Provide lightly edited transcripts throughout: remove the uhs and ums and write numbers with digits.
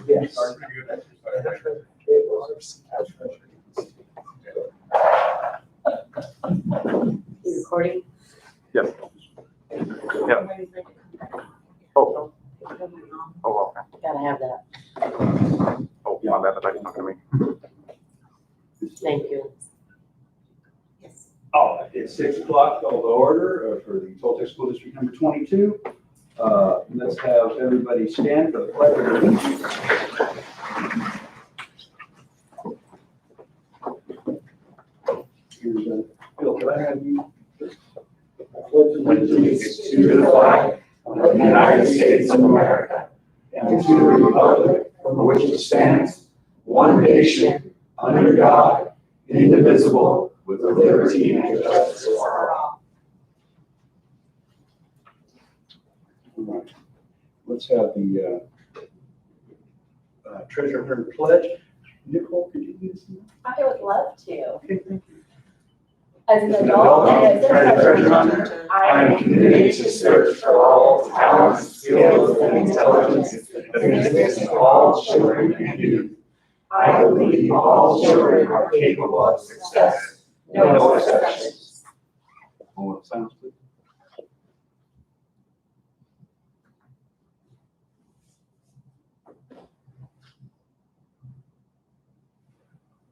Yes. You recording? Yep. Yep. Oh, oh, okay. Gotta have that. Oh, my bad, I thought you were talking to me. Thank you. Yes. It's 6 o'clock, call to order for the Toltec School District number 22. Let's have everybody stand for the pledge of allegiance. Here's Bill, can I have you? Pledge allegiance to the flag of the United States of America and to the republic for which it stands, one nation, under God, indivisible, with liberty and justice for all. All right. Let's have the treasurer her pledge. Nicole, could you lead us in that? I would love to. Okay, thank you. As an adult and as a treasure hunter, I am committed to search for all talents, skills, and intelligence that exist in all children and youth. I believe all children are capable of success, no exceptions. Oh, it sounds good.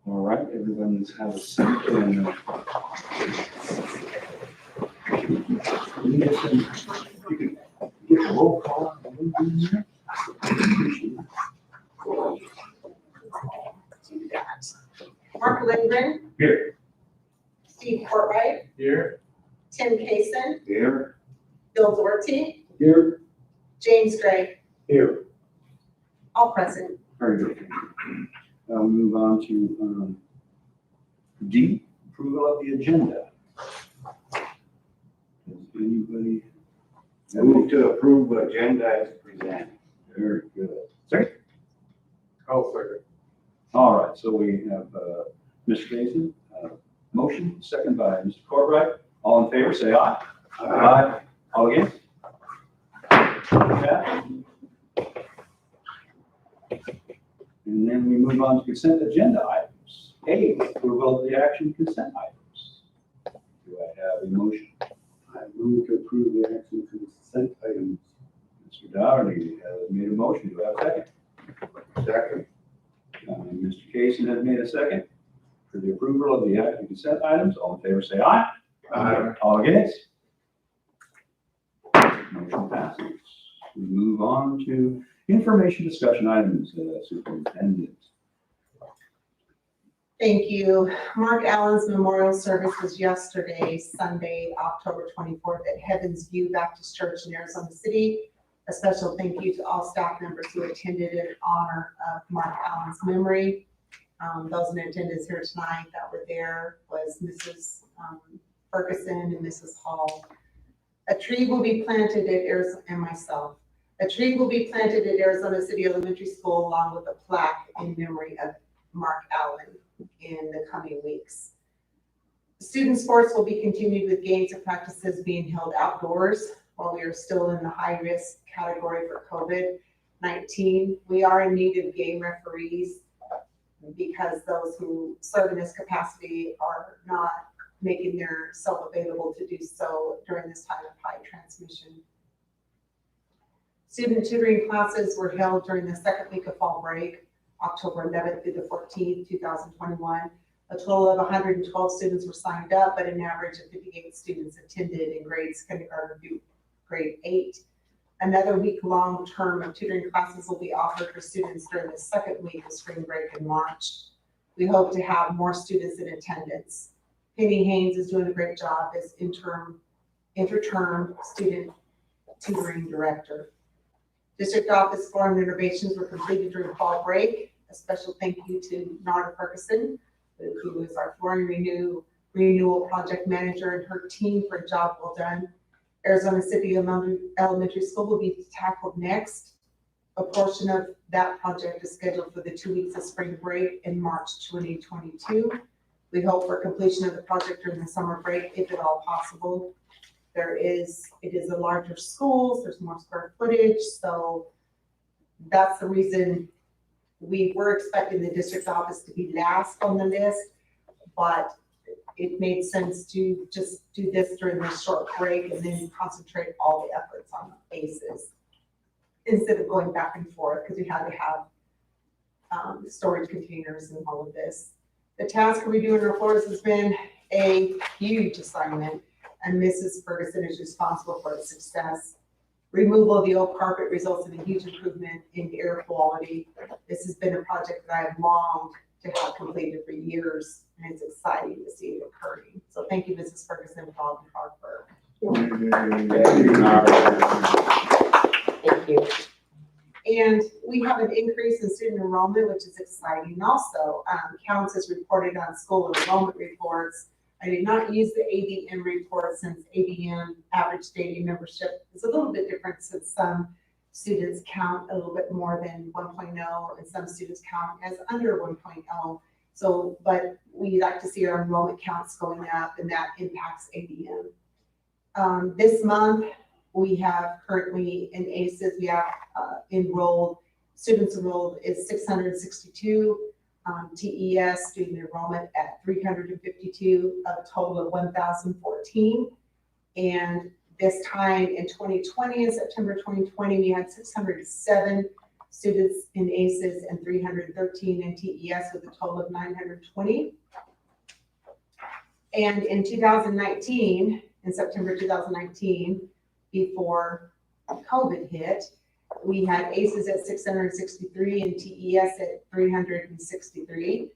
All right, everyone's have a seat and you can get a roll call. Mark Lindgren. Here. Steve Courtwright. Here. Tim Kaysen. Here. Bill Doherty. Here. James Gray. Here. All present. Very good. I'll move on to D, approval of the agenda. Does anybody? Move to approve agenda as presented. Very good. Sorry? Oh, second. All right, so we have Mr. Jason, motion, second by Mr. Courtwright. All in favor, say aye. Aye. All against? Okay. And then we move on to consent agenda items. A, approval of the action consent items. Do I have a motion? I move to approve the action consent items. Mr. Doherty has made a motion. Do I have a second? Second. Mr. Kaysen has made a second for the approval of the action consent items. All in favor, say aye. Aye. All against? Motion passes. We move on to information discussion items, Superintendent. Thank you. Mark Allen's memorial service was yesterday, Sunday, October 24th at Heaven's View Baptist Church in Arizona City. A special thank you to all staff members who attended in honor of Mark Allen's memory. Those in attendance here tonight that were there was Mrs. Ferguson and Mrs. Hall. A tree will be planted at Arizona, and myself. A tree will be planted at Arizona City Elementary School along with a plaque in memory of Mark Allen in the coming weeks. Student sports will be continued with games and practices being held outdoors while we are still in the high risk category for COVID-19. We are in need of game referees because those who serve in this capacity are not making their self available to do so during this time of high transmission. Student tutoring classes were held during the second week of fall break, October 11th through the 14th, 2021. A total of 112 students were signed up, but an average of 58 students attended in grades kindergarten through grade 8. Another week-long term of tutoring classes will be offered for students during the second week of spring break in March. We hope to have more students in attendance. Penny Haynes is doing a great job as interterm student tutoring director. District office floor renovations were completed during fall break. A special thank you to Narda Ferguson, who is our flooring renewal project manager, and her team for a job well done. Arizona City Elementary School will be tackled next. A portion of that project is scheduled for the 2 weeks of spring break in March 2022. We hope for completion of the project during the summer break, if at all possible. It is a larger school, so there's more square footage, so that's the reason we were expecting the district office to be last on the list, but it made sense to just do this during this short break and then concentrate all the efforts on ACEs instead of going back and forth, because we had to have storage containers and all of this. The task of redoing our floors has been a huge assignment, and Mrs. Ferguson is responsible for its success. Removal of the old carpet results in a huge improvement in air quality. This has been a project that I have longed to have completed for years, and it's exciting to see it occurring. So thank you, Mrs. Ferguson, for all your hard work. Thank you. And we have an increase in student enrollment, which is exciting also. Counts has reported on school enrollment reports. I did not use the ADM report since ADM, average daily membership, is a little bit different since some students count a little bit more than 1.0 and some students count as under 1.0. So, but we like to see our enrollment counts going up, and that impacts ADM. This month, we have currently in ACEs, we have students enrolled is 662. TES student enrollment at 352, a total of 1,014. And this time in 2020, in September 2020, we had 607 students in ACEs and 313 in TES with a total of 920. And in 2019, in September 2019, before COVID hit, we had ACEs at 663 and TES at 363,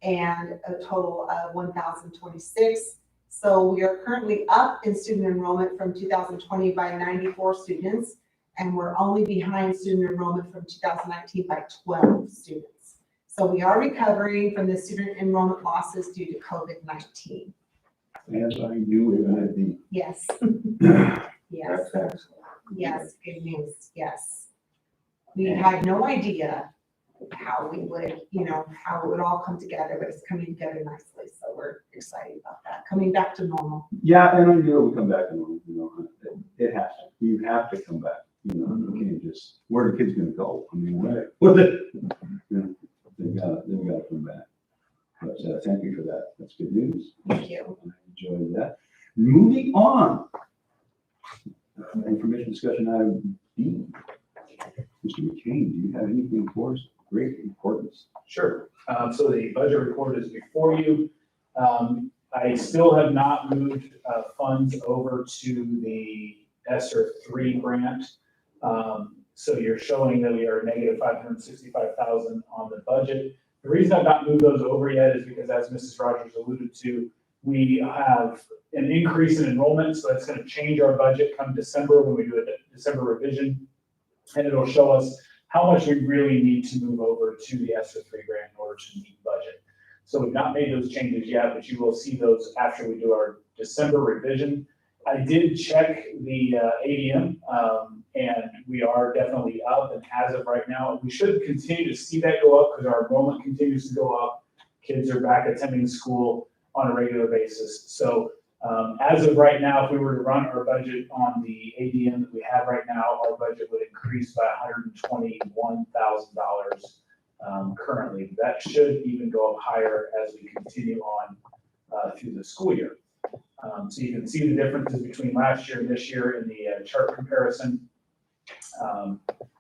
and a total of 1,026. So we are currently up in student enrollment from 2020 by 94 students, and we're only behind student enrollment from 2019 by 12 students. So we are recovering from the student enrollment losses due to COVID-19. As I knew it would be. Yes. Yes. That's excellent. Yes, good news, yes. We had no idea how we would, how it would all come together, but it's coming together nicely, so we're excited about that, coming back to normal. Yeah, and I knew it would come back to normal, it has to, you have to come back, you can't just, where are the kids gonna go? I mean, what they gotta come back. But thank you for that, that's good news. Thank you. I enjoyed that. Moving on. Information discussion item B. Mr. McCain, do you have anything for us? Great importance. Sure. So the budget report is before you. I still have not moved funds over to the ESSER 3 grant. So you're showing that we are negative $565,000 on the budget. The reason I've not moved those over yet is because, as Mrs. Rogers alluded to, we have an increase in enrollment, so that's going to change our budget come December when we do a December revision, and it'll show us how much we really need to move over to the ESSER 3 grant in order to meet budget. So we've not made those changes yet, but you will see those after we do our December revision. I did check the ADM, and we are definitely up, and as of right now, we should continue to see that go up because our enrollment continues to go up. Kids are back attending school on a regular basis. So as of right now, if we were to run our budget on the ADM that we have right now, our budget would increase by $121,000 currently. That should even go up higher as we continue on through the school year. So you can see the differences between last year and this year in the chart comparison.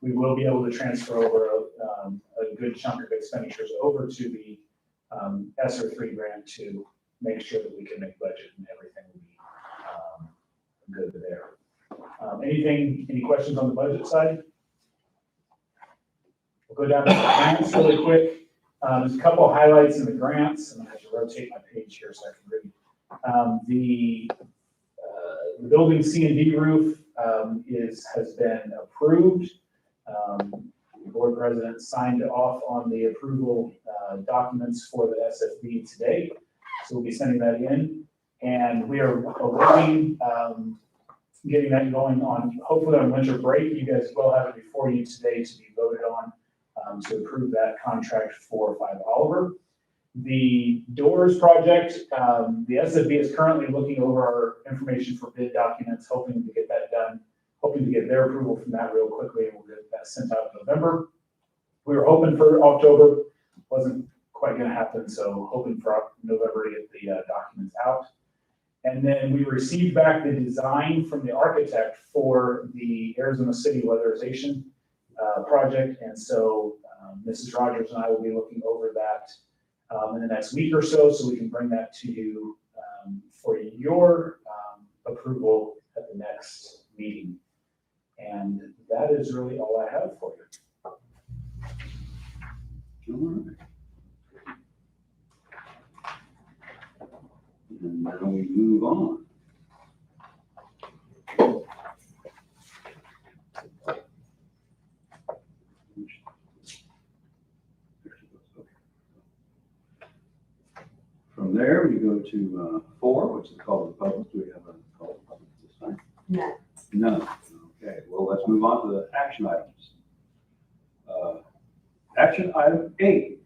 We will be able to transfer over a good chunk of expenditures over to the ESSER 3 grant to make sure that we can make budget and everything will be good there. Any questions on the budget side? We'll go down to the grants really quick. There's a couple of highlights in the grants, and I have to rotate my page here so I can read. The building C&D roof has been approved. The board president signed off on the approval documents for the SFB today. So we'll be sending that in, and we are awaiting getting that going on, hopefully on winter break. You guys will have it before you today to be voted on to approve that contract for 5 Oliver. The doors project, the SFB is currently looking over our information for bid documents, hoping to get that done hoping to get their approval from that real quickly, and we'll get that sent out in November. We were hoping for October, wasn't quite gonna happen, so hoping for November to get the documents out. And then we received back the design from the architect for the Arizona City weatherization project, and so Mrs. Rogers and I will be looking over that in the next week or so we can bring that to you for your approval at the next meeting. And that is really all I have for you. All right. And now we move on. From there, we go to 4, which is call to the public. Do we have a call to the public this time? No. No. Okay, well, let's move on to the action items. Action item 8,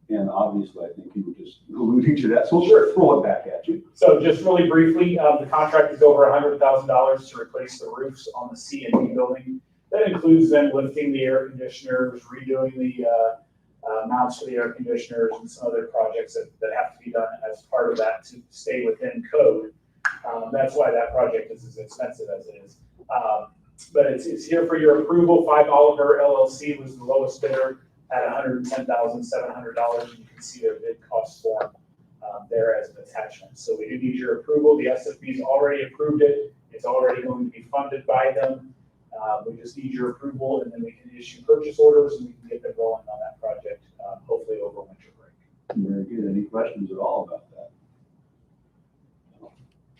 and obviously I think you were just alluding to that, so we'll throw it back at you. So just really briefly, the contract is over $100,000 to replace the roofs on the C and D building. That includes then lifting the air conditioners, redoing the mounts for the air conditioners, and some other projects that have to be done as part of that to stay within code. That's why that project is as expensive as it is. But it's here for your approval. 5 Oliver LLC was the lowest bidder at $110,700. You can see their bid cost form there as an attachment. So we do need your approval. The SFB's already approved it. It's already going to be funded by them. We just need your approval, and then we can issue purchase orders and we can get them rolling on that project, hopefully over winter break. Very good. Any questions at all about that?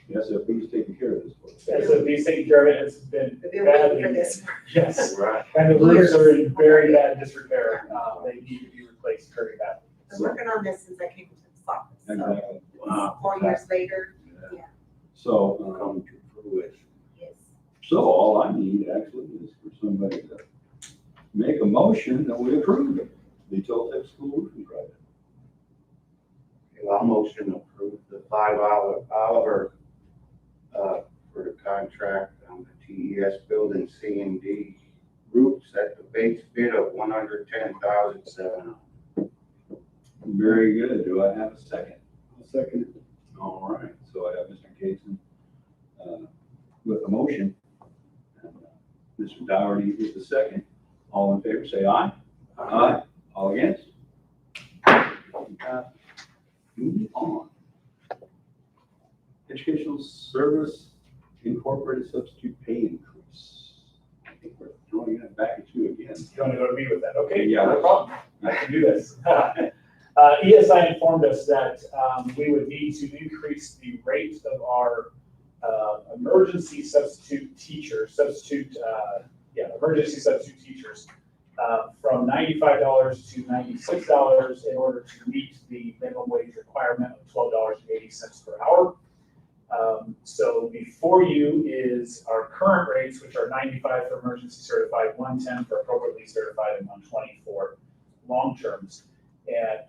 Yes, if he's taking care of this. SFB's taking care of it. It's been We've been waiting for badly. this. Yes. Right. And the roofs are in very bad disrepair. They need to be replaced very badly. I'm working on this since I came to this office. So Exactly. Wow. 4 years later, Yeah. So, Come to fruition. yes. so all I need actually is for somebody to make a motion that we approve it. The Toltec School roofing project. I'll motion to approve the 5 Oliver for the contract on the TES building C and D roofs at the base bid of $110,700. Very good. Do I have a second? I'll second it. All right. So I have Mr. Cason with a motion. And, Mr. Dougherty is the second. All in favor, say aye. Aye. All against? Moving on. Educational Service Incorporated Substitute Pay Increase. I think we're throwing it back at you again. You want to go to me with that? Okay, Yeah. no problem. I can do this. ESI informed us that we would need to increase the rate of our emergency substitute teachers, emergency substitute teachers from $95 to $96 in order to meet the minimum wage requirement of $12.80 per hour. So before you is our current rates, which are $95 for emergency certified, $110 for appropriately certified, and $120 for long terms. And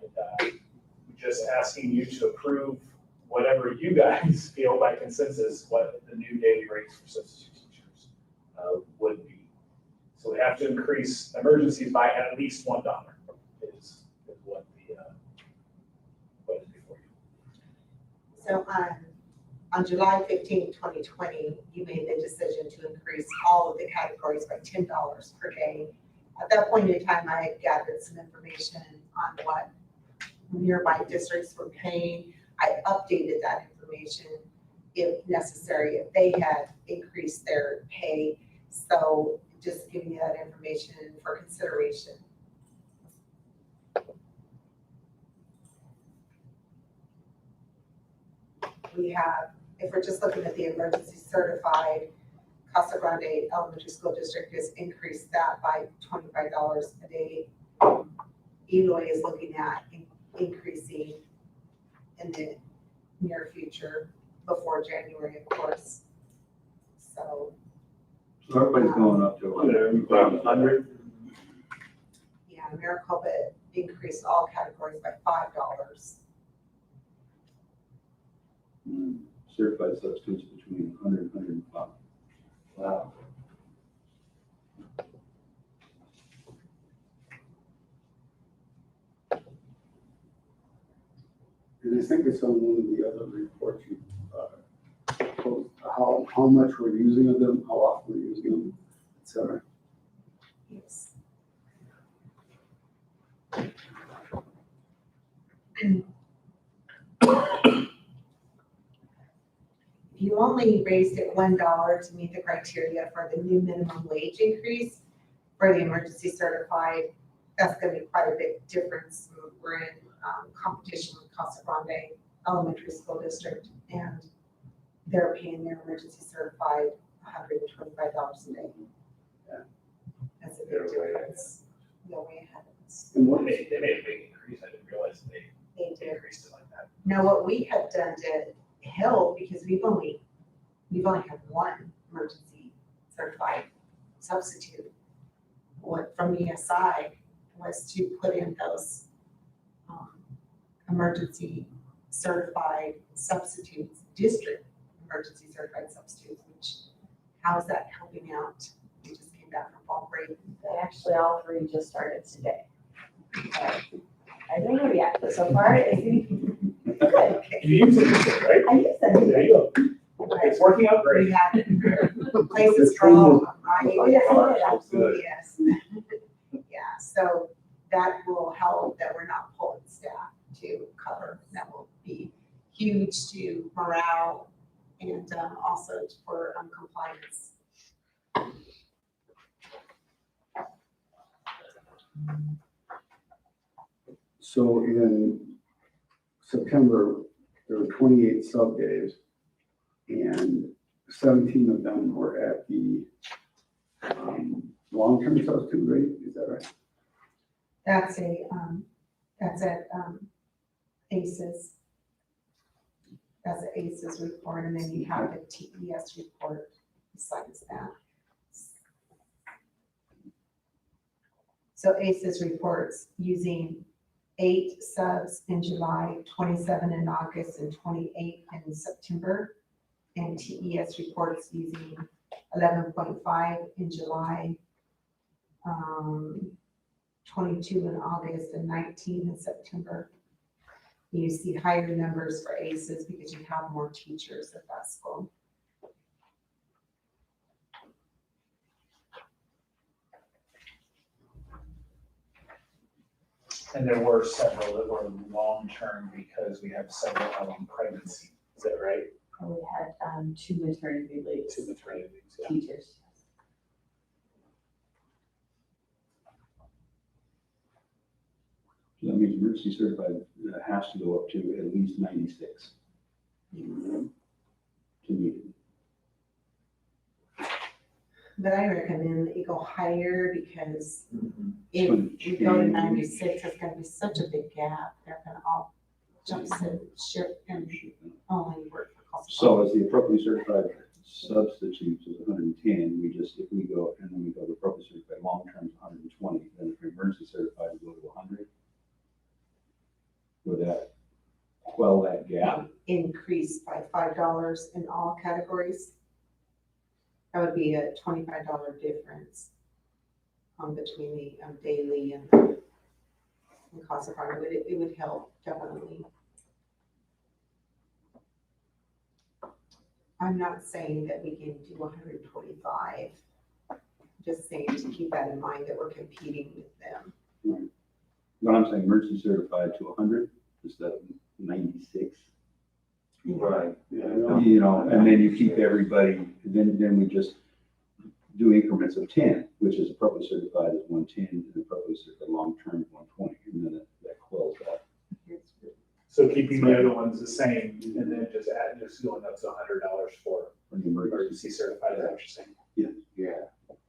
just asking you to approve whatever you guys feel by consensus what the new daily rates for substitute teachers would be. So we have to increase emergencies by at least $1 is what is before you. So on July 15, 2020, you made the decision to increase all of the categories by $10 per day. At that point in time, I had gathered some information on what nearby districts were paying. I updated that information if necessary, if they had increased their pay. So just giving you that information for consideration. We have, if we're just looking at the emergency certified, Casa Grande Elementary School District has increased that by $25 a day. Eloy is looking at increasing in the near future before January, of course. So everybody's going up to 100. yeah, Maricopa increased all categories by $5. Certified substitutes between 100 and 105. Wow. I think it's on one of the other reports you, posted, how much we're using of them, how often we're using them, et cetera. Yes. If you only raised it $1 to meet the criteria for the new minimum wage increase for the emergency certified, that's gonna be quite a big difference. We're in competition with Casa Grande Elementary School District, and they're paying their emergency certified $125 a day. Yeah. That's a big difference. They're way ahead of us. And They what, made a big increase. I didn't realize they They did. increased it like that. Now, what we have done to help, because we've only had one emergency certified substitute. What from ESI was to put in those emergency certified substitutes, district emergency certified substitutes, which, how is that helping out? We just came back from fall break. Actually, all three just started today. I don't know yet, but so far it's been good. You use it, right? I use them. There you go. It's working out great. We had places for all, Oh, yes, I did. absolutely, yes. Yeah, so that will help that we're not pulling staff to cover. That will be huge to morale and also for compliance. so in September, there were 28 sub days, and 17 of them were at the long-term substitute rate, is that right? That's at ACES. That's an ACES report, and then you have the TES report besides that. So ACES reports using 8 subs in July, 27 in August, and 28 in September. And TES reports using 11.5 in July, 22 in August, and 19 in September. You see higher numbers for ACES because you have more teachers at that school. And there were several that were long-term because we have several out on pregnancy. Is that right? We had 2 maternity leaves, 2 maternity leaves, yeah. teachers. So that means emergency certified has to go up to at least 96 to meet it. But I recommend that you go higher because if Gonna you go to change. 96, it's gonna be such a big gap. They're gonna all jump ship and only work for cost. So as the appropriately certified substitutes is 110, we just, if we go, and then we go to appropriately certified long-term is 120, then if emergency certified, we go to 100. Would that quell that gap? Increase by $5 in all categories. That would be a $25 difference between the daily and cost of hardware. It would help definitely. I'm not saying that we can do 125. Just saying to keep that in mind that we're competing with them. But I'm saying emergency certified to 100 instead of 96. Right. You know, and then you keep everybody, then we just do increments of 10, which is appropriately certified as 110, and appropriately certified long-term is 120, and then that quells that. So keeping the other ones the same and then just going up to $100 for For the emergency. emergency certified, is that what you're saying? Yeah.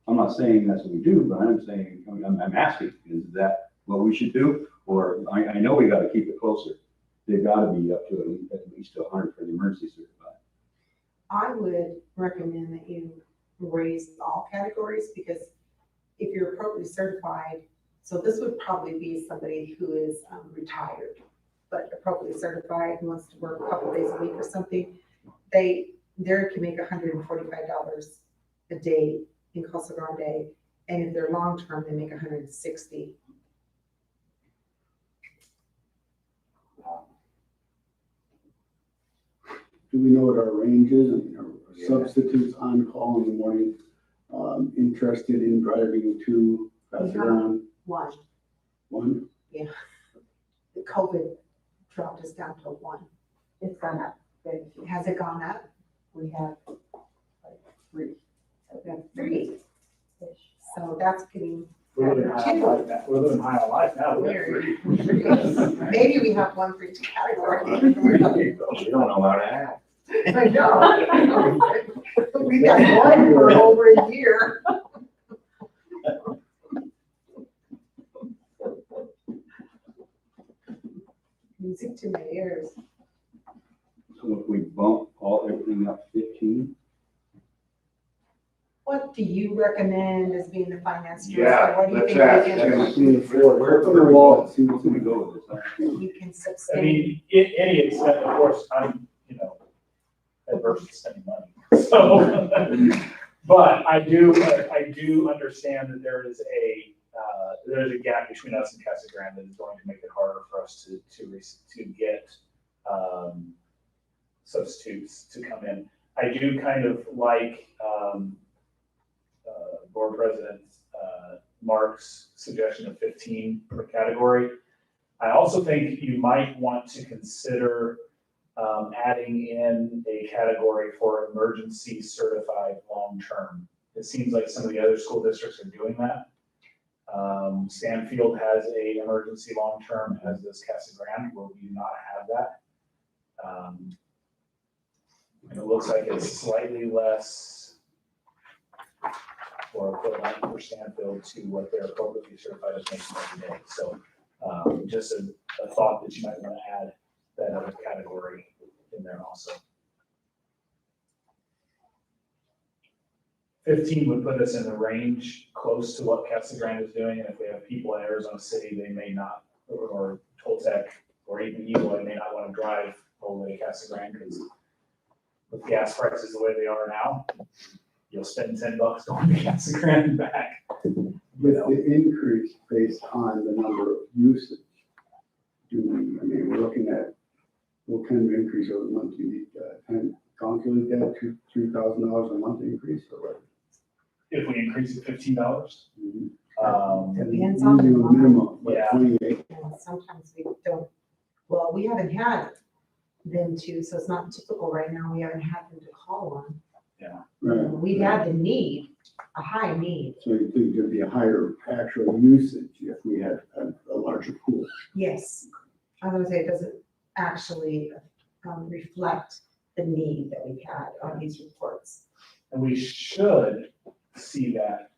I'm not saying that's what we do, but I'm saying, I'm asking, is that what we should do? Or I know we gotta keep it closer. They've gotta be up to at least 100 for the emergency certified. I would recommend that you raise all categories because if you're appropriately certified, so this would probably be somebody who is retired, but appropriately certified and wants to work a couple days a week or something, they can make $145 a day in Casa Grande, and if they're long-term, they make $160. do we know what our range is? I mean, are Yeah. substitutes on call in the morning, interested in driving to Pasadena? One, One? the COVID dropped us down to one. It's gone up. Has it gone up? We have like 3. So we have 3, Ish. so that's getting We're living high on life now. We're living high on life now. We got weird. 3. Maybe we have one for each category. We don't know how to act. I know. We've got one for over a year. Music to my ears. So if we bump everything up 15, What do you recommend as being the finance director? Yeah, What do you let's think ask we him. can, where can we go with this? Huh? we can I sustain? mean, any extent, of course, I'm, adverse to spending money. So, but I do understand that there's a gap between us and Casa Grande that is going to make it harder for us to get substitutes to come in. I do kind of like Board President Mark's suggestion of 15 per category. I also think you might want to consider adding in a category for emergency certified long-term. It seems like some of the other school districts are doing that. Stanfield has a emergency long-term, as does Casa Grande, where we do not have that. And it looks like it's slightly less or equivalent for Stanfield to what they're appropriately certified as making every day. So just a thought that you might want to add that other category in there also. 15 would put us in the range close to what Casa Grande is doing, and if we have people in Arizona City, they may not, or Toltec, or even Eloy may not want to drive all the way to Casa Grande, because with gas prices the way they are now, you'll spend $10 going to Casa Grande and back. With the increase based on the number of usage, we're looking at what kind of increase over the month you need, kind of calculate that $3,000 a month increase or what? If we increase it $15, Depends on the Usually a month. minimum, Yeah. 28. And sometimes we don't, well, we haven't had them to, so it's not typical right now. We haven't had them to call on. Right. We've had the need, a high need. So you think there'd be a higher actual usage if we had a larger pool? Yes, I was gonna say it doesn't actually reflect the need that we've had on these reports. and we should see that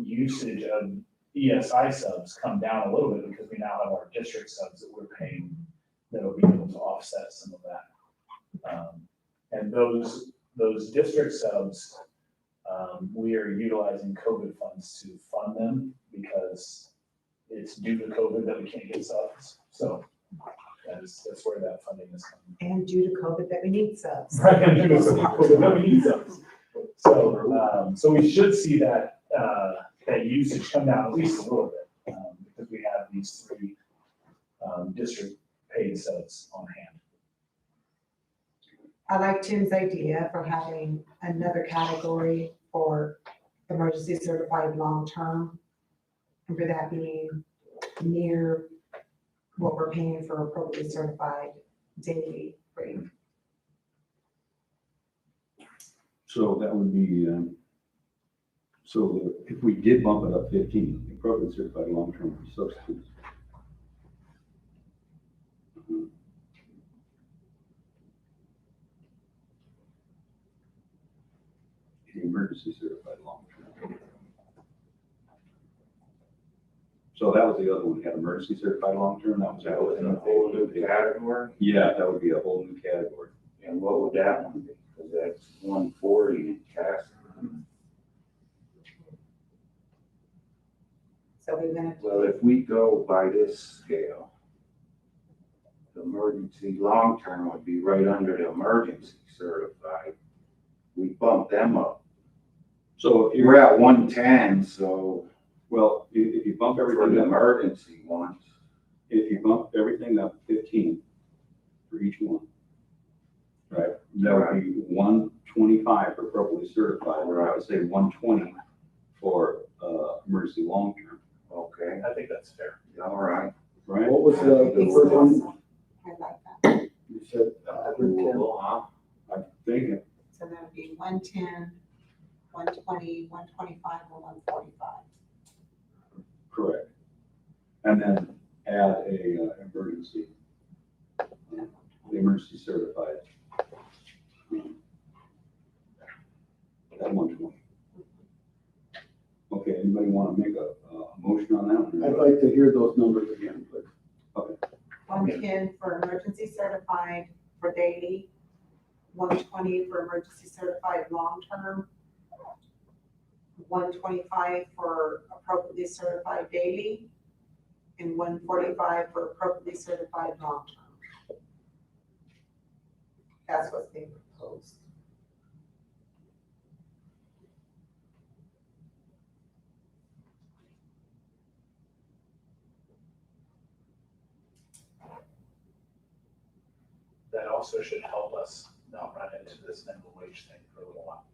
usage of ESI subs come down a little bit, because we now have our district subs that we're paying that'll be able to offset some of that. And those district subs, we are utilizing COVID funds to fund them, because it's due to COVID that we can't get subs. So that's where that funding is coming. And due to COVID that we need subs. Right, and due to COVID that we need subs. So we should see that usage come down at least a little bit, because we have these 3 district paid subs on hand. I like Tim's idea for having another category for emergency certified long-term. And for that being near what we're paying for appropriately certified daily rate. So that would be, if we did bump it up 15, the appropriate certified long-term substitutes. The emergency certified long-term. So that was the other one, we had emergency certified long-term, that was. That was in a whole new category. Yeah, that would be a whole new category. And what would that one be? Because that's 140 in Casa. So we're gonna, Well, if we go by this scale, the emergency long-term would be right under the emergency certified. We bump them up. So if We're you're, at 110, so well, if you bump for everything the up, emergency ones, if you bump everything up 15 for each one, right? That would be 125 for appropriately certified, or I would say 120 for emergency long-term, Okay, I think that's fair. all right. right? What was the first one? I like that. You said 110. Cool, huh? I'm thinking, So that would be 110, 120, 125, or 145. correct. And then add a emergency, the emergency certified. At 120. Okay, anybody want to make a motion on that one? I'd like to hear those numbers again, please. 110 for emergency certified for daily, 120 for emergency certified long-term, 125 for appropriately certified daily, and 145 for appropriately certified long-term. That's what's being proposed. That also should help us not run into this minimum wage thing for a little while.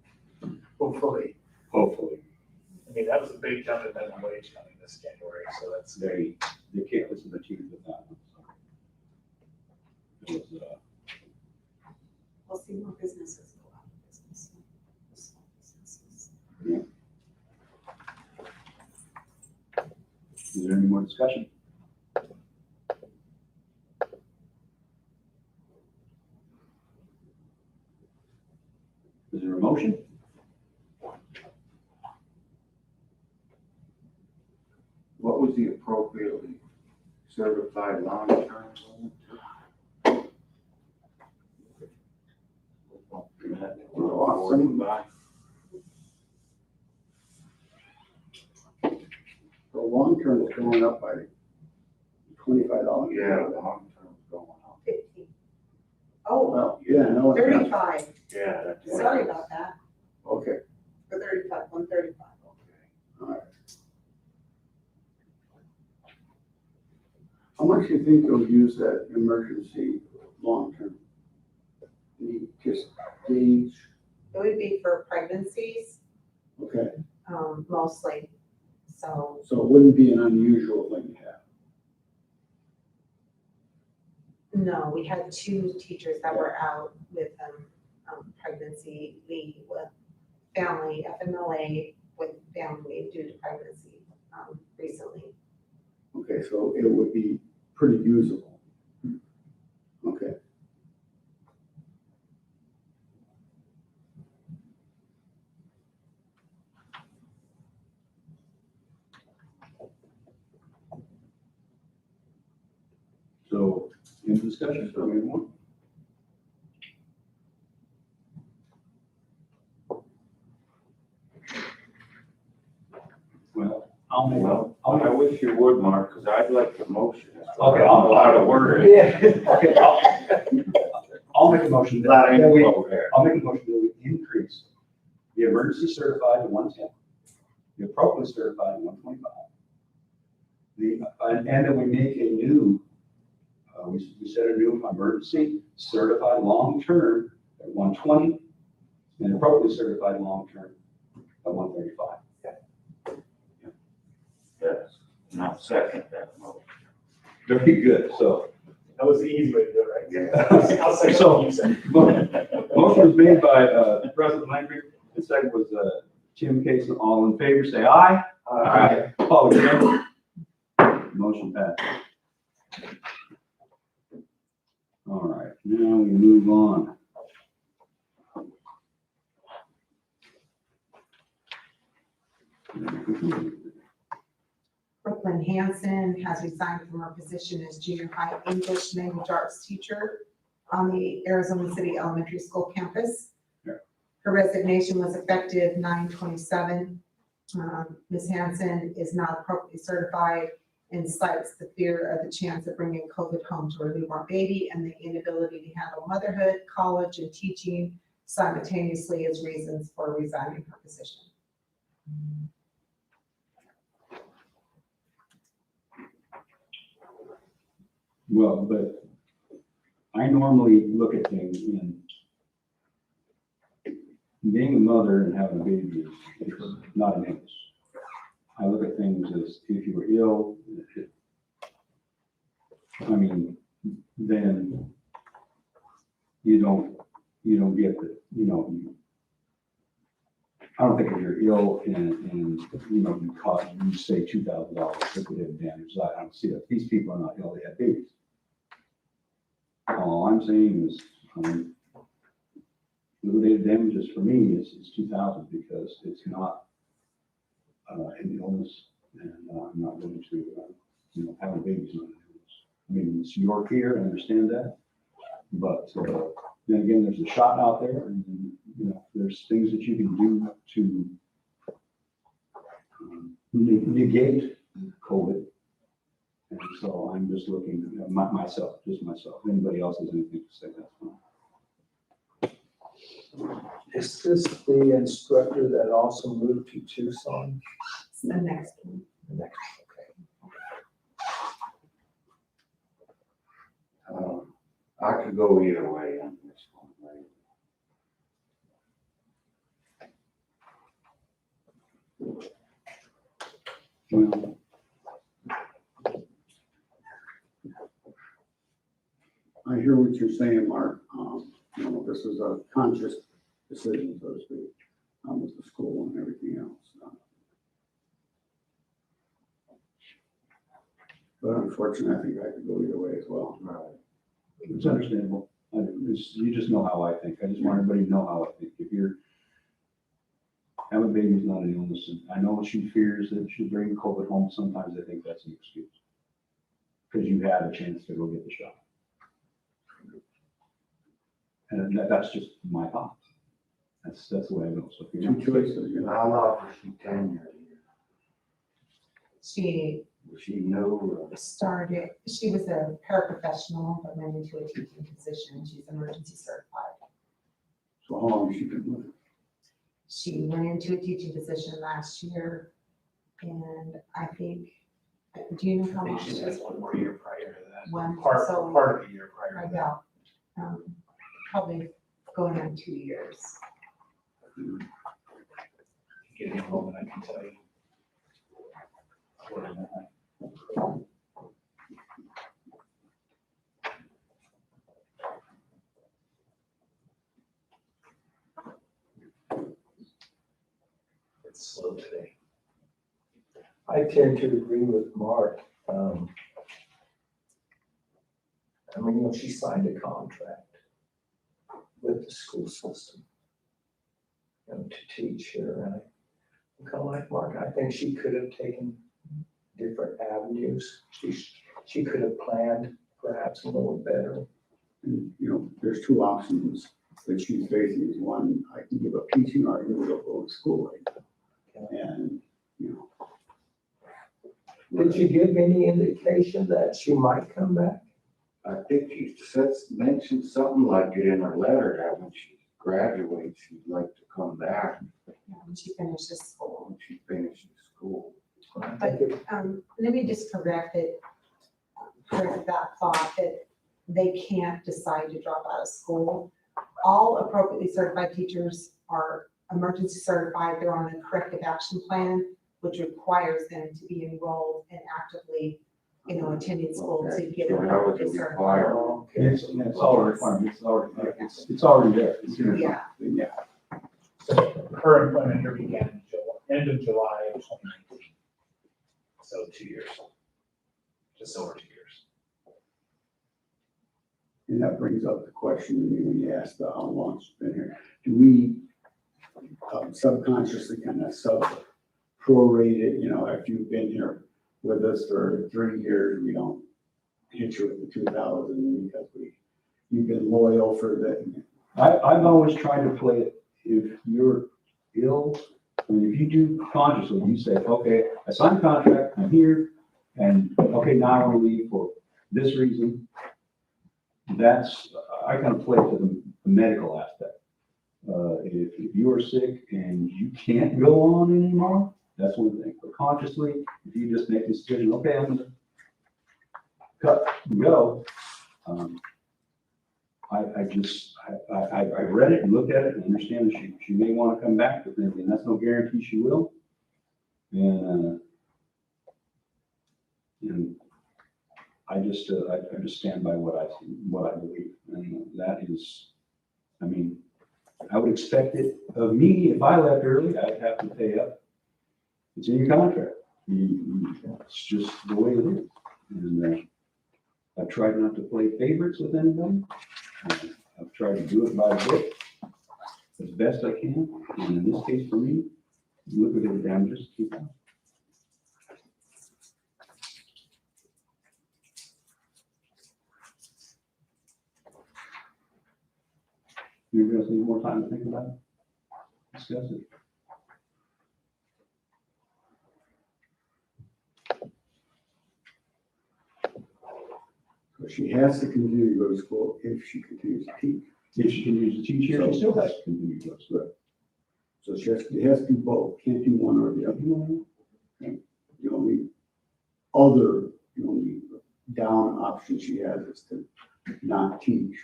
Hopefully. Hopefully, I mean, that was a big jump in minimum wage coming this January, so that's. they can't listen to chief with that one. So. It was, We'll see more businesses go out of business. Small businesses. is there any more discussion? Is there a motion? What was the appropriately certified long-term? The long term is going up by $25. Yeah, long-term's going up. 15. Oh, Well, yeah, no. it's not. 35. Yeah, that's. Sorry about that. Okay, For 35, 135. all right. How much do you think you'll use that emergency long term? You just gauge, It would be for pregnancies, okay, mostly. So so it wouldn't be an unusual thing to have. no, we had 2 teachers that were out with pregnancy leave with family, FMLA with family due to pregnancy recently. Okay, so it would be pretty usable. Okay. So, in discussion, so anyone? Well, I'll make, Well, I'll I make, wish you would, Mark, because I'd like the motion. Okay, I don't know how to word it. yeah, okay, I'll make a motion Not that we, info there. I'll make a motion that we increase the emergency certified to 110, the appropriately certified to 125. And then we make a new, we set a new emergency certified long-term at 120, and appropriately certified long-term at 135. Yes, not second that motion. Very good, so. That was the easy way to do it, right? Yeah. I'll second So- what you said. Motion was made by President Langry, the second was Tim Case. All in favor, say aye. Aye. All against? Motion passed. All right, now we move on. Brooklyn Hanson has resigned from her position as junior high English language arts teacher on the Arizona City Elementary School campus. Yeah. Her resignation was effective 9/27. Ms. Hanson is not appropriately certified and cites the fear of the chance of bringing COVID home to her newborn baby and the inability to handle motherhood, college, and teaching simultaneously as reasons for resigning her position. Well, but I normally look at things in being a mother and having a baby is not an illness. I look at things as if you were ill, then you don't get the, I don't think if you're ill and you say $2,000 liquidated damages, I don't see that. These people are not ill, they have babies. All I'm saying is, liquidated damages for me is $2,000 because it's not an illness, and I'm not going to, having a baby's not an illness. It's your fear, I understand that, but then again, there's a shot out there, and there's things that you can do to negate COVID. And so I'm just looking at myself. If anybody else has anything to say, that's fine. Is this the instructor that also moved to Tucson? It's the next one. The next, okay. I could go either way on this one, right? Well, I hear what you're saying, Mark. This is a conscious decision, so to speak, with the school and everything else. But unfortunately, I think I could go either way as well. Right. it's understandable. You just know how I think. I just want everybody to know how I think. If you're having a baby is not an illness, and I know she fears that she'll bring COVID home. Sometimes I think that's an excuse because you had a chance to go get the shot. And that's just my thought. That's the way I go. So if you're Two choices, How long was she tenured here? She Was she new? started, she was a paraprofessional, but went into a teaching position. She's emergency certified. so how long has she been with it? She went into a teaching position last year, and I think, do you know how I think long? she says one more year prior to that. One, Part so of a year prior I to that. doubt, probably going on 2 years. Get in a moment, I can tell you. It's slow today. I tend to agree with Mark. She signed a contract with the school system, to teach here. And I'm kind of like Mark, I think she could have taken different avenues. She could have planned perhaps a little better. And, there's two options that she's facing. Is one, I can give up teaching, or I can go to school right now. And, Did you give any indication that she might come back? I think she mentioned something like it in her letter that when she graduates, she'd like to come back When she finishes school. when she finishes school. But let me just correct that thought that they can't decide to drop out of school. All appropriately certified teachers are emergency certified. They're on a corrective action plan, which requires them to be enrolled and actively, attending school to get So that was a certified. requirement. It's all requirement. It's already there. It's here. Yeah, So her employment here began end of July of 2019. So 2 years, just over 2 years. And that brings up the question to me when you asked how long she's been here. Do we subconsciously kind of prorate it, if you've been here with us for 3 years, we don't hit you with the 2,000 because you've been loyal for the. I've always tried to play it, if you're ill, if you do consciously, you say, okay, I signed a contract, I'm here, and okay, now I want to leave for this reason. I kind of play to the medical aspect. If you are sick and you can't go on anymore, that's one thing. But consciously, if you just make the decision, okay, I'm gonna cut and go, I read it and looked at it and understand that she may want to come back, but then, and that's no guarantee she will. And I just stand by what I believe. And that is, I mean, I would expect it of me if I left early, I'd have to pay up. It's in your contract. It's just the way it is. And I've tried not to play favorites with anybody. I've tried to do it by the book as best I can. And in this case for me, liquidated damages, keep on. You guys need more time to think about it? Discuss it. So she has to continue to go to school if she continues to teach. If she can use the teacher, she still has to continue to go to school. So she has to do both, can't do one or the other. Okay. The only down option she has is to not teach.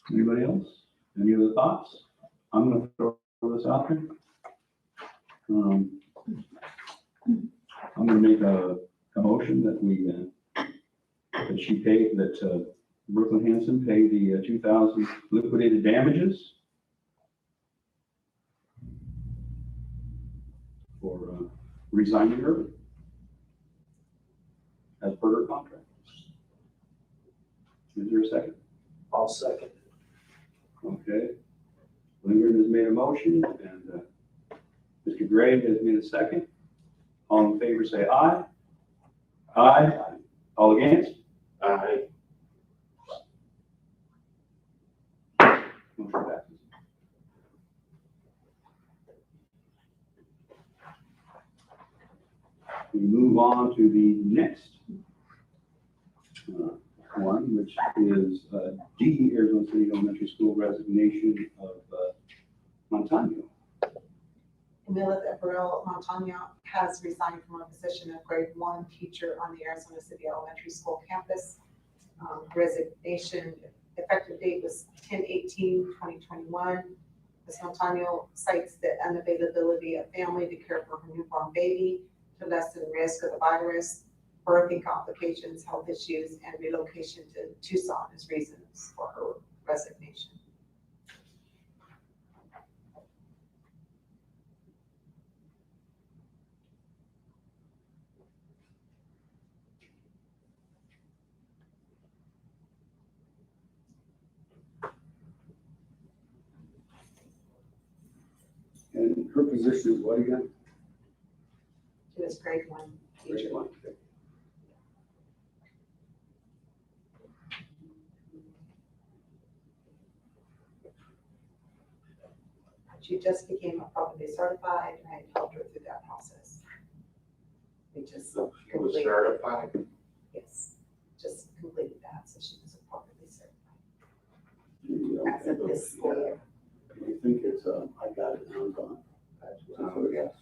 Anybody else? Any other thoughts? I'm gonna throw this out there. I'm gonna make a motion that we, that she pay, that Brooklyn Hanson pay the 2,000 liquidated damages for resigning early as per her contract. Is there a second? I'll second. Okay. Lindgren has made a motion and Mr. Gray has made a second. All in favor say aye. Aye. All against? Aye. Motion passes. We move on to the next one, which is D, Arizona City Elementary School resignation of Montano. Camila Burrell Montano has resigned from her position of grade 1 teacher on the Arizona City Elementary School campus. Resignation effective date was 10/18/2021. Ms. Montano cites the unavailability of family to care for her newborn baby, to lessen risk of the virus, birthing complications, health issues, and relocation to Tucson as reasons for her resignation. And her position is what again? She was grade 1 teacher. She just became appropriately certified, and I helped her through that process. We just So she was completed, certified. yes, just completed that, so she was appropriately certified. You don't As of think this school year. You think it's, I got it, now I'm gone. That's what I would guess.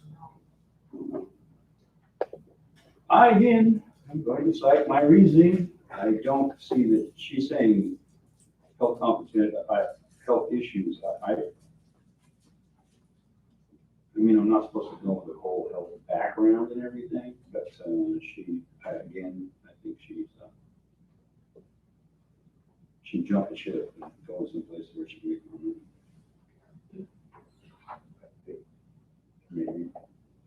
Again, I'm going to cite my reasoning. I don't see that she's saying health health issues. I mean, I'm not supposed to go into the whole health background and everything, but I think she jumped the ship and goes someplace where she can make money. Maybe,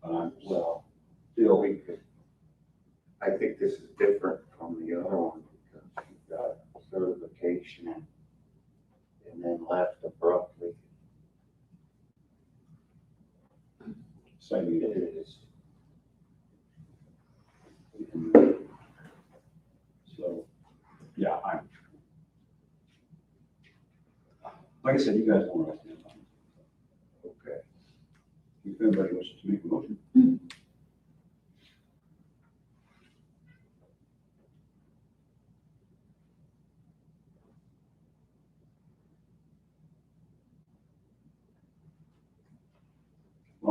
Well, still, I think this is different from the other one because she got certification and then left abruptly. citing It it. is. So, yeah, like I said, you guys don't understand. Okay. If anybody wishes to make a motion.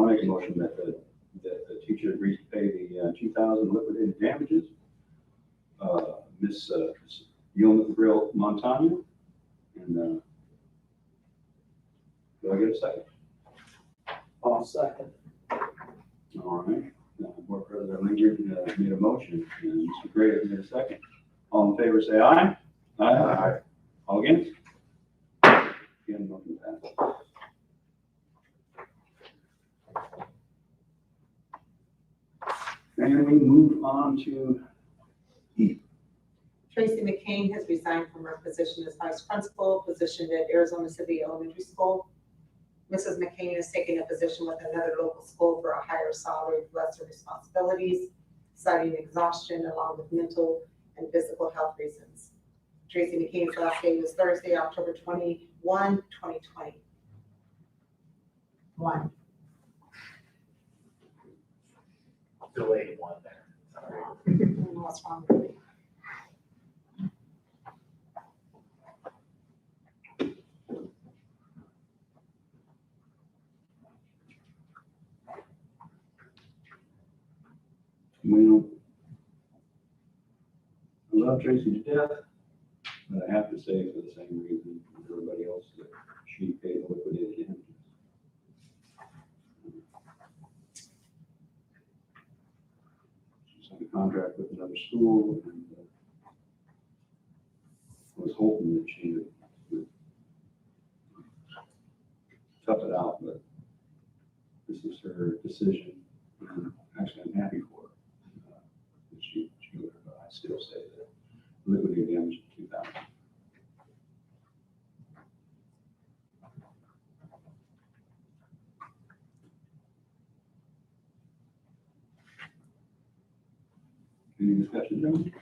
make a motion that the teacher agrees to pay the 2,000 liquidated damages. Miss Yolanda Grill Montana. And do I get a second? I'll second. All right. Board President Linger made a motion, and Mr. Gray has made a second. All in favor, say aye. Aye. All against? Again, motion passed. And we move on to E. Tracy McCain has resigned from her position as vice principal, positioned at Arizona City Elementary School. Mrs. McCain has taken a position with another local school for a higher salary with lesser responsibilities, citing exhaustion along with mental and physical health reasons. Tracy McCain's last day was Thursday, October 21, 2021. Delayed one there. Sorry. I don't know what's wrong with me. Well, I love Tracy to death, but I have to say for the same reason as everybody else that she paid the liquidated damages. She signed a contract with another school and was hoping that she would tough it out, but this is her decision. And actually, I'm happy for her. That she would, but I still say that liquidated damage in 2,000. Any discussion, gentlemen?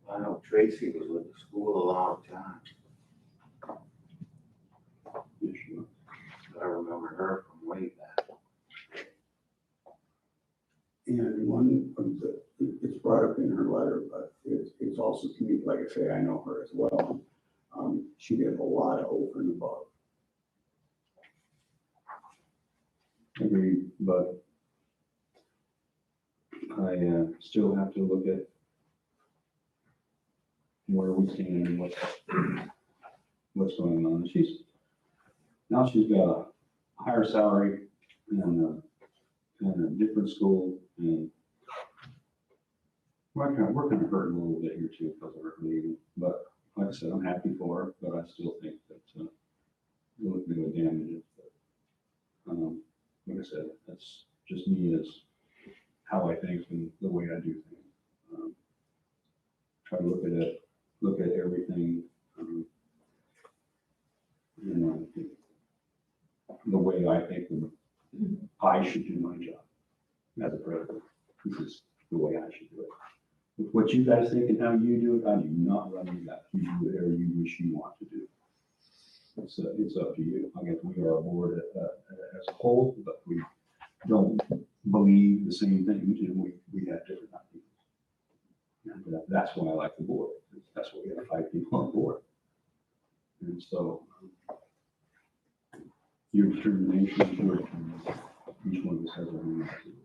I know Tracy was with the school a long time. Yes, you are. I remember her from way back. And one of the, it's brought up in her letter, but it's also to me, like I say, I know her as well. She did a lot of over and above. Agreed, but I still have to look at where we stand and what's going on. Now she's got a higher salary and a different school, and we're kind of hurting a little bit here too because of her leaving. But like I said, I'm happy for her, but I still think that we're looking at damages. But, like I said, that's just me as how I think and the way I do things. Try to look at everything, the way I think I should do my job as a president. This is the way I should do it. With what you guys think and how you do it, I do not run you that. You do whatever you wish you want to do. It's up to you. I guess we are a board as a whole, but we don't believe the same things, and we have different ideas. And that's why I like the board. That's why we have 5 people on board. And so your determination is your determination. Each one of us has our own ideas.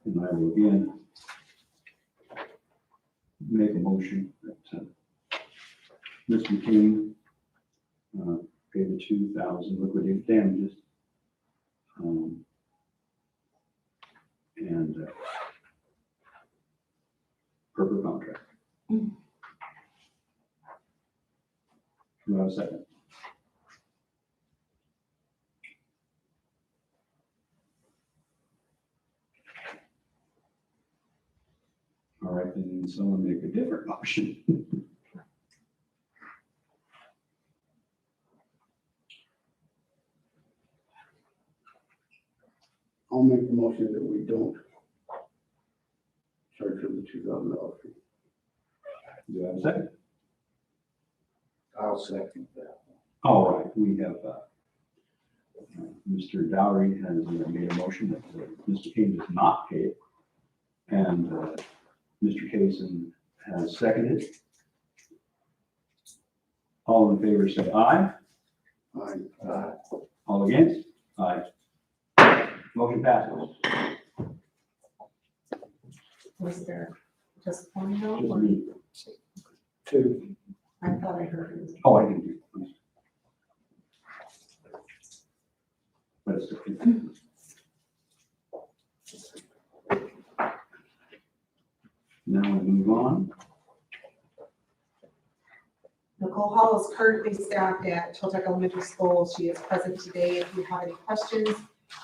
And I will again make a motion that Ms. McCain pay the 2,000 liquidated damages. And per her contract. Do I have a second? All right, then someone make a different motion. I'll make the motion that we don't charge her the $2,000 fee. Do I have a second? I'll second that. All right, we have, Mr. Dowry has made a motion that Mr. King does not pay it. And Mr. Kaysen has seconded. All in favor say aye. Aye. All against? Aye. Motion passes. Was there just one vote? Just or- me. Two. I thought I heard it. Oh, I didn't do it. But it's okay. Now we move on. Nicole Hall is currently staffed at Chiltec Elementary School. She is present today if you have any questions.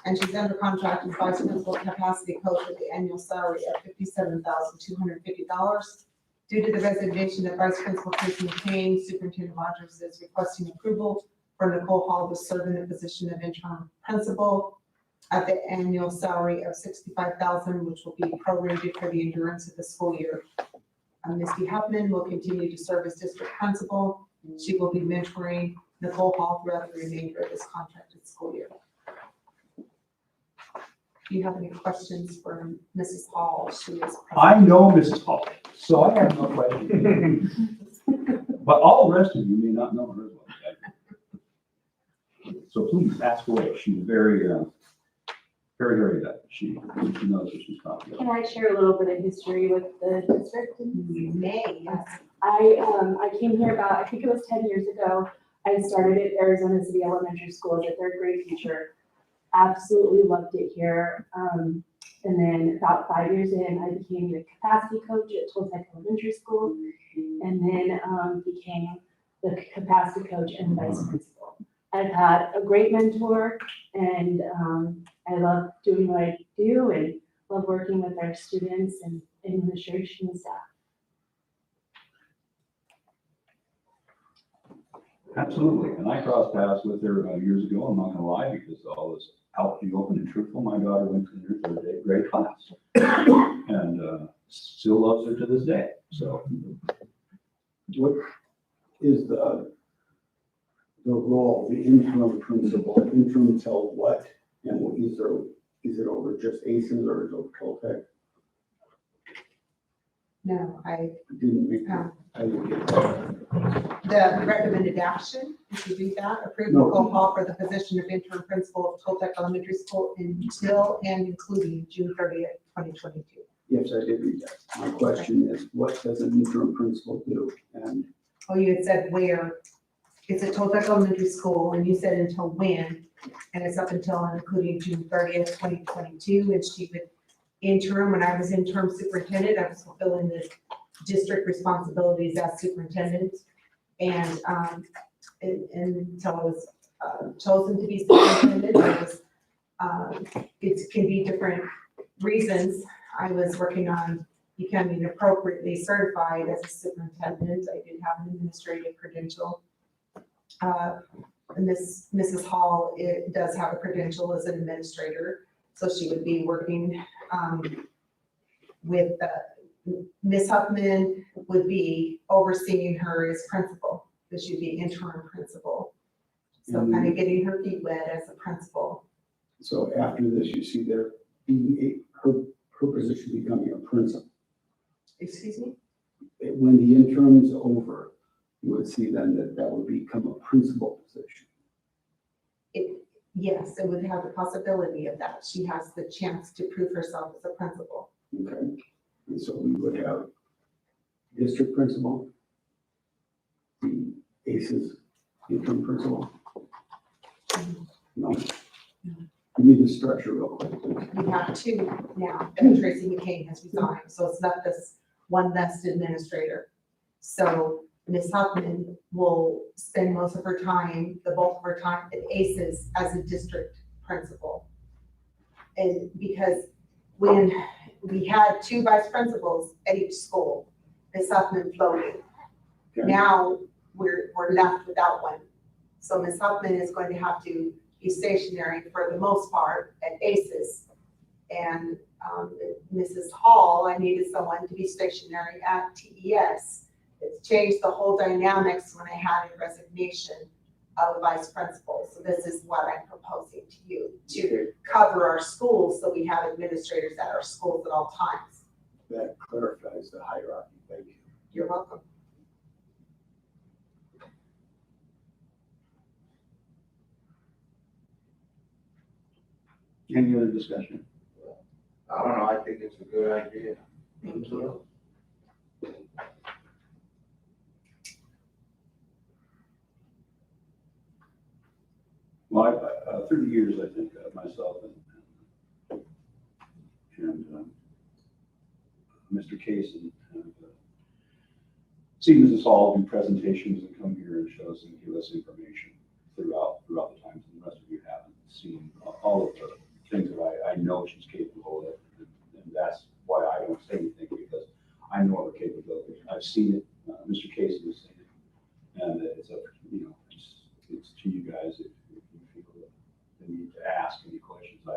And she's under contract as vice principal capacity coach with the annual salary of $57,250. Due to the resignation of vice principal Tracy McCain, Superintendent Rogers is requesting approval for Nicole Hall to serve in the position of interim principal at the annual salary of $65,000, which will be prorated for the endurance of the school year. Misty Huffman will continue to serve as district principal. She will be mentoring Nicole Hall throughout the remainder of this contracted school year. Do you have any questions for Mrs. Hall? She is present. I know Mrs. Hall, so I have no questions. But all the rest of you may not know her as well. So please ask away. She's very, very, she knows what she's talking about. Can I share a little bit of history with the district? You may, yes. I came here about, I think it was 10 years ago. I started at Arizona City Elementary School as a third grade teacher. Absolutely loved it here. And then about 5 years in, I became the capacity coach at Chiltec Elementary School, and then became the capacity coach and vice principal. I've had a great mentor, and I love doing what I do and love working with our students and administration staff. Absolutely, and I crossed paths with her years ago, I'm not gonna lie, because all this out in the open and truthful, my daughter went in her third grade class. And still loves her to this day, so. What is the role, the interim principal, interim till what? And is it over just ACES or is it over Caltech? No, I, Didn't make, I didn't get that. the recommended action, if you read that, approve No. Nicole Hall for the position of interim principal of Chiltec Elementary School until and including June 30th, 2022. Yes, I did read that. My question is, what does an interim principal do? And Oh, you had said where, it's at Chiltec Elementary School, and you said until when, and it's up until and including June 30th, 2022, and she would interim, when I was interim superintendent, I was fulfilling the district responsibilities as superintendent, and until I was chosen to be superintendent, I was, it can be different reasons. I was working on becoming appropriately certified as a superintendent. I did have an administrative credential. And Mrs. Hall, it does have a credential as an administrator, so she would be working with Ms. Huffman would be overseeing her as principal, because she'd be interim principal. So kind of getting her feet wet as a principal. so after this, you see there being her position becoming a principal. Excuse me? When the interim's over, you would see then that would become a principal position. Yes, it would have the possibility of that. She has the chance to prove herself as a principal. Okay, and so we would have district principal, the ACES interim principal. No. Give me the structure real quick, please. We have two now, that Tracy McCain has resigned, so it's left us one less administrator. So Ms. Huffman will spend most of her time, the bulk of her time at ACES as a district principal. And because when we had two vice principals at each school, Ms. Huffman floated. Okay. Now we're left without one. So Ms. Huffman is going to have to be stationary for the most part at ACES. And Mrs. Hall, I needed someone to be stationary at TES. It's changed the whole dynamics when I had a resignation of the vice principal. So this is what I'm proposing to you, to cover our schools, so we have administrators at our schools at all times. That clarifies the hierarchy, thank you. You're welcome. Any other discussion? I don't know, I think it's a good idea. Thank you. Well, through the years, I think myself and Mr. Kaysen have seen Mrs. Hall do presentations and come here and show us and give us information throughout the times, and the rest of you haven't seen all of the things that I know she's capable of, and that's why I don't say anything, because I know her capabilities. I've seen it, Mr. Kaysen has seen it, and it's up, it's to you guys if you feel the need to ask any questions. I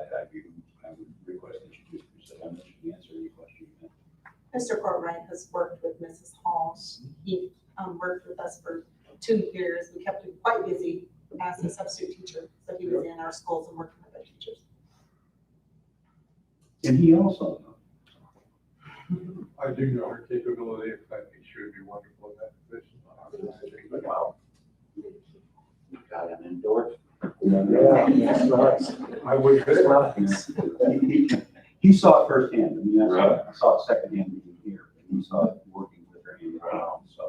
would request that you do, so I'm not sure to answer any question you have. Mr. Courtwright has worked with Mrs. Hall. He worked with us for 2 years. We kept him quite busy as a substitute teacher, so he was in our schools and working with our teachers. And he also I do know her capability. In fact, she would be wonderful in that position. Wow. You got an endorsement. Yeah, that's nice. I would. he saw it firsthand. I mean, I saw it secondhand being here, and he saw it working with her hand in hand. So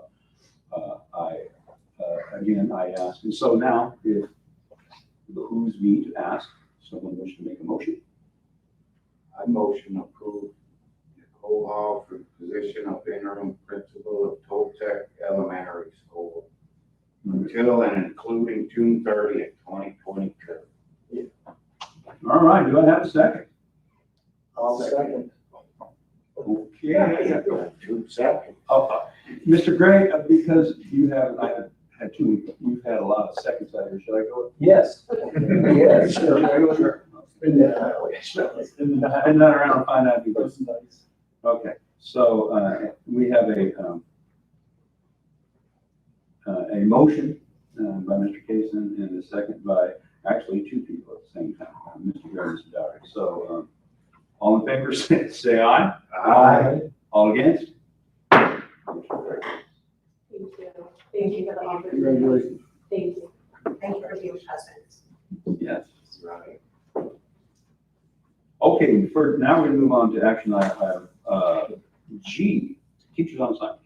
again, I asked, and so now if it behooves me to ask someone wish to make a motion. I motion approve Nicole Hall for the position of interim principal of Toltec Elementary School until and including June 30th, 2022. All right, do I have a second? I'll second. Okay. 2 seconds. Mr. Gray, because I have had 2 weeks, you've had a lot of seconds out here. Should I go? Yes. Yes, sure. And then around and find out. Okay, so we have a motion by Mr. Kaysen and a second by actually 2 people at the same time, Mr. Gray and Mr. Dowry. So all in favor, say aye. Aye. All against? Thank you. Thank you for the opportunity. Congratulations. Thank you. Thank you for being present. Yes. Right. Okay, now we're going to move on to action item G, teachers on assignment.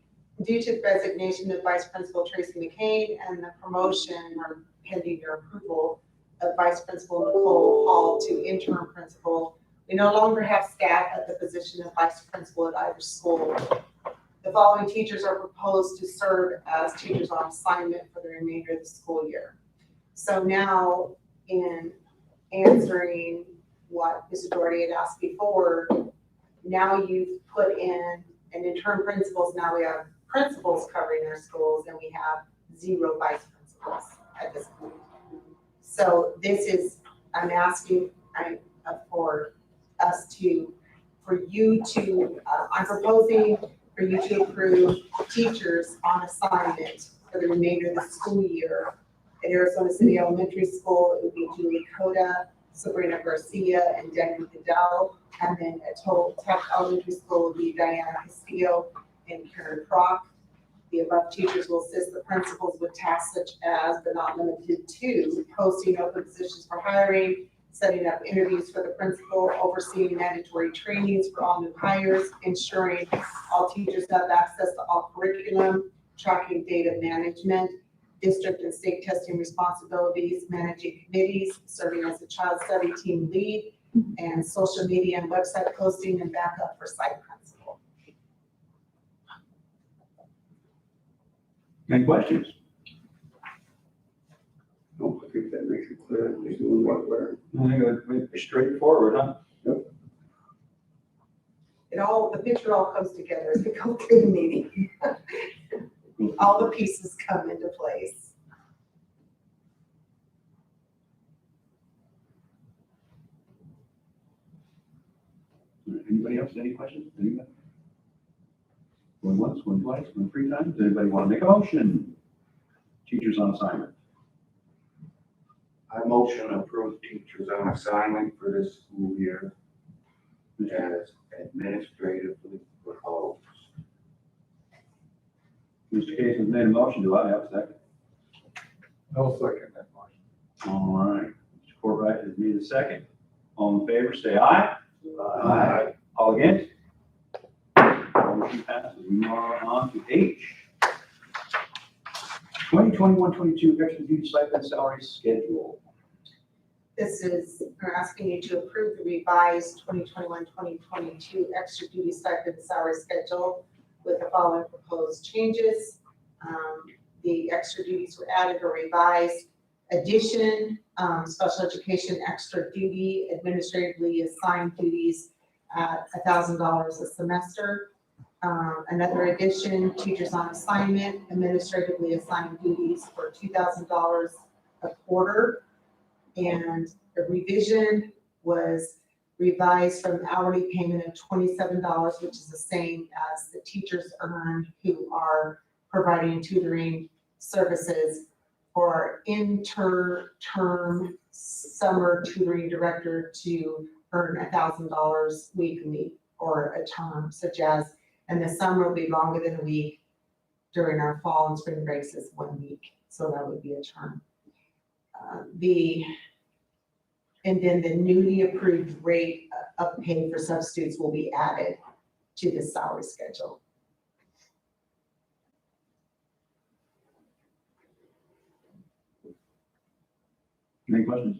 Due to the resignation of Vice Principal Tracy McCain and the promotion or pending your approval of Vice Principal Nicole Hall to interim principal, we no longer have staff at the position of Vice Principal at either school. The following teachers are proposed to serve as teachers on assignment for the remainder of the school year. So now, in answering what Mr. Doherty had asked before, now you've put in an interim principals. Now we have principals covering their schools, and we have 0 vice principals at this point. So this is, I'm asking for you to, I'm proposing for you to approve teachers on assignment for the remainder of the school year. At Arizona City Elementary School, it would be Julie Coda, Sabrina Garcia, and Denny Goodell. And then at Toltec Elementary School would be Diana Castillo and Karen Prock. The above teachers will assist the principals with tasks such as, but not limited to, posting open positions for hiring, setting up interviews for the principal, overseeing mandatory trainings for all new hires, ensuring all teachers have access to all curriculum, tracking data management, district and state testing responsibilities, managing committees, serving as a child study team lead, and social media and website posting and backup for site principal. Any questions? No, I think that makes it clear, who's doing what, where. I think it's straightforward, huh? The picture all comes together as we go through the meeting. All the pieces come into place. Anybody else, any questions? Anybody? Going once? once, one twice, one three times. Does anybody want to make a motion? Teachers on assignment. I motion to approve teachers on assignment for this school year as administratively proposed. Mr. Case has made a motion. Do I have a second? I'll second that motion. All right. Mr. Courtwright has made a second. All in favor, say aye. Aye. All against? Motion passes. We move on to H. 2021-22 extra duty stipend salary schedule. This is, we're asking you to approve the revised 2021-2022 extra duty stipend salary schedule with the following proposed changes. The extra duties were added or revised. Addition, special education extra duty, administratively assigned duties at $1,000 a semester. Another addition, teachers on assignment, administratively assigned duties for $2,000 a quarter. And the revision was revised from hourly payment of $27, which is the same as the teachers earn who are providing tutoring services for inter-term summer tutoring director to earn $1,000 weekly or a term, such as, and the summer will be longer than a week. During our fall and spring breaks is 1 week, so that would be a term. And then the newly approved rate of pay for substitutes will be added to the salary schedule. Any questions?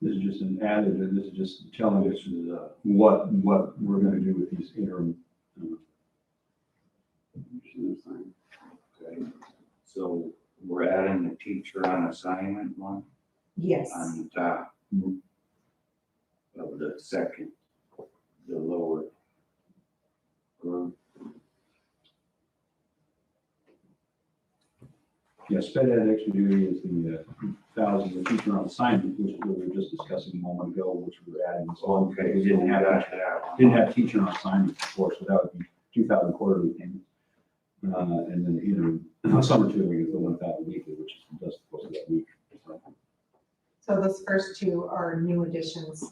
This is just an added, and this is just telling us what we're going to do with these interim. Okay. So we're adding the teacher on assignment one Yes. on the top of the second, the lower group. Yes, sped ed extra duty is the 1,000, the teacher on assignment, which we were just discussing a moment ago, which we were adding. So Okay, we so didn't we have got that, that one. didn't have teacher on assignment before, so that would be 2,000 quarterly payments. And then summer tutoring is the 1,000 weekly, which is just supposed to be that week. So those first two are new additions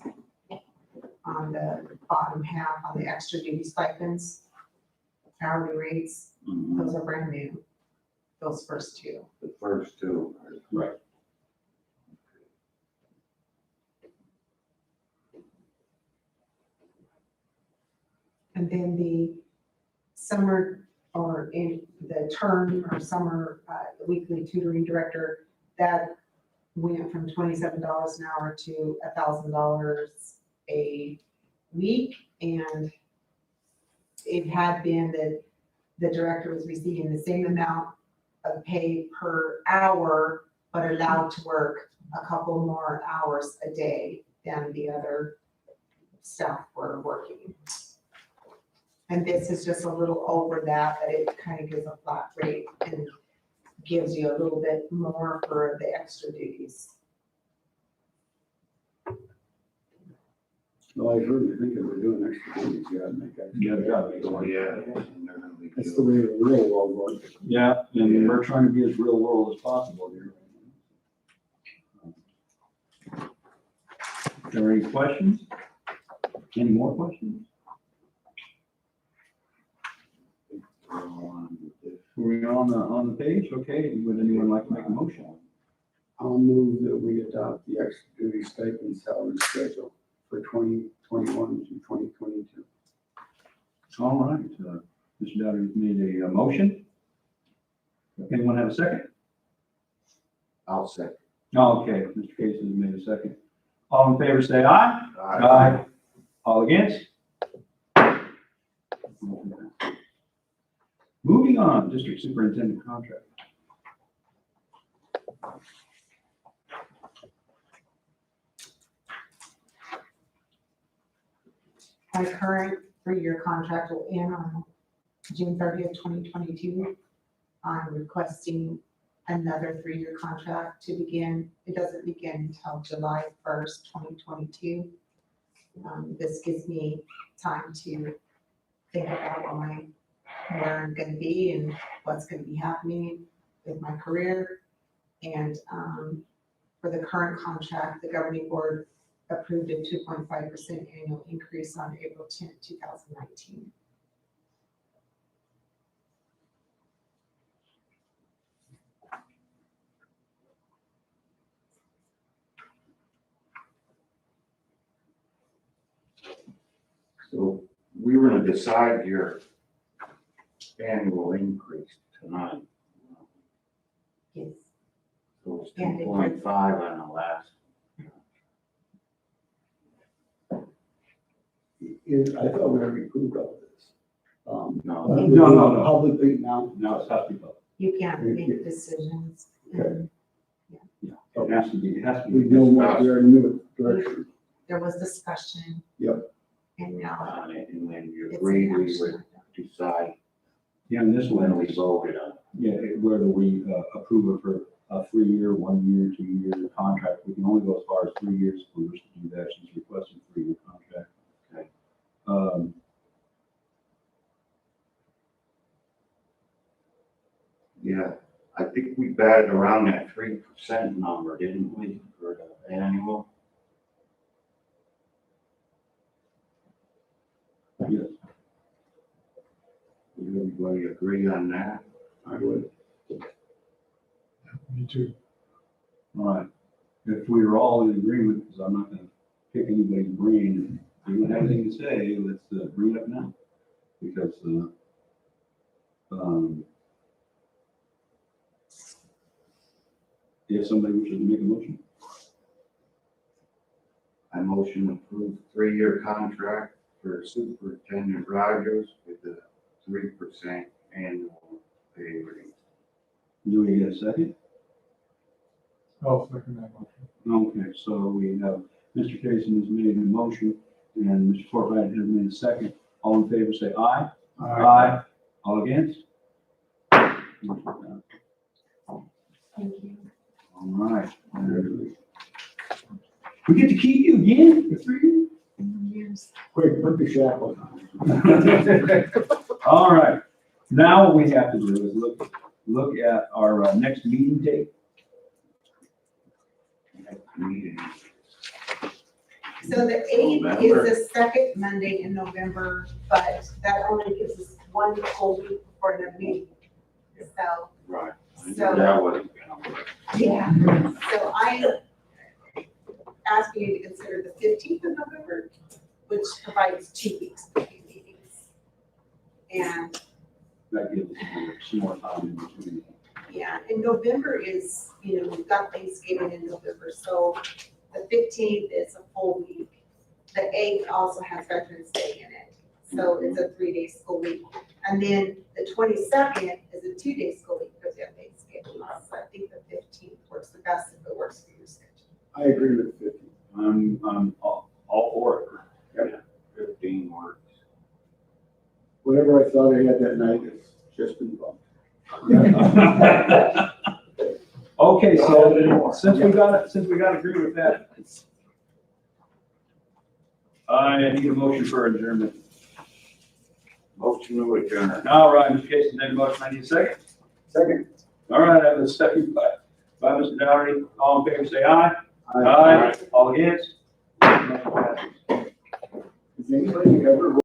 on the bottom half on the extra duty stipends, hourly rates. Mhm. Those are brand new, those first two. The first two are Right. And then the summer or in the term or summer weekly tutoring director, that went from $27 an hour to $1,000 a week. And it had been that the director was receiving the same amount of pay per hour, but allowed to work a couple more hours a day than the other staff were working. And this is just a little over that, but it kind of gives a flat rate and gives you a little bit more for the extra duties. Well, I heard you thinking we're doing extra duties, you gotta make extra. Yeah, Oh, yeah. And they're gonna be That's the way the real world works. Yeah, and we're trying to be as real world as possible here. Are there any questions? Any more questions? We're on the page, okay, would anyone like to make a motion? I'll move that we adopt the extra duty stipend salary schedule for 2021 to 2022. All right, Mr. Dowdy's made a motion. Anyone have a second? I'll second. Oh, okay, Mr. Case has made a second. All in favor, say aye. Aye. All against? Moving on, district superintendent contract. My current 3-year contract will end on June 30th, 2022. I'm requesting another 3-year contract to begin. It doesn't begin until July 1st, 2022. This gives me time to think about where I'm gonna be and what's gonna be happening with my career. And for the current contract, the governing board approved a 2.5% annual increase on April 10th, 2019. So we were gonna decide your annual increase tonight. Yes. So it's 2.5 on the last. I thought we already approved all this. No. No. Publicly now. Now it's up to you. You can't make decisions. Okay. It has to be, We know what we're in the direction. There was discussion. Yep. And now On it, and when you it's agree, an we action would item. decide Yeah, and this when one, we voted on it. yeah, whether we approve it for a 3-year, 1-year, 2-year contract, we can only go as far as 3 years if we wish to do that. She's requesting a 3-year contract. Okay. Yeah, I think we batted around that 3% number, didn't we, for the annual? Yes. Would everybody agree on that? I would. Me too. All right. If we are all in agreement, because I'm not gonna pick anybody's brain, if you don't have anything to say, let's bring it up now. Because, if somebody wishes to make a motion. I motion to approve 3-year contract for Superintendent Rogers with a 3% annual pay raise. Do we get a second? I'll second that motion. Okay, so we have, Mr. Casey has made a motion, and Mr. Fortline has made a second. All in favor, say aye. Aye. All against? Motion passed. Thank you. All right. We get to keep you again for 3 years? Quick, put the shackles on. All right, now what we have to do is look at our next meeting date. Next meeting. So the 8th November. is the second Monday in November, but that only gives us 1 full week before the meeting. So, Right. I knew So- that wasn't gonna work. yeah, so I ask you to consider the 15th of November, which provides 2 weeks between meetings. And That gives us some more time in between. yeah, and November is, we've got Thanksgiving in November, so the 15th is a full week. The 8th also has Veterans Day in it, so it's a 3-day school week. And then the 22nd is a 2-day school week because we have Thanksgiving. So I think the 15th works the best if it works for your schedule. I agree with 50. I'm all for it. Yeah, 15 works. Whatever I thought I had that night is just been bumped. Okay, so since we got agreed with that, I need a motion for adjournment. Motion to adjourn. All right, Mr. Casey made a motion, I need a second. Second. All right, I have a second by Mr. Dougherty. All in favor, say aye. Aye. All against? Motion passes. Has anybody ever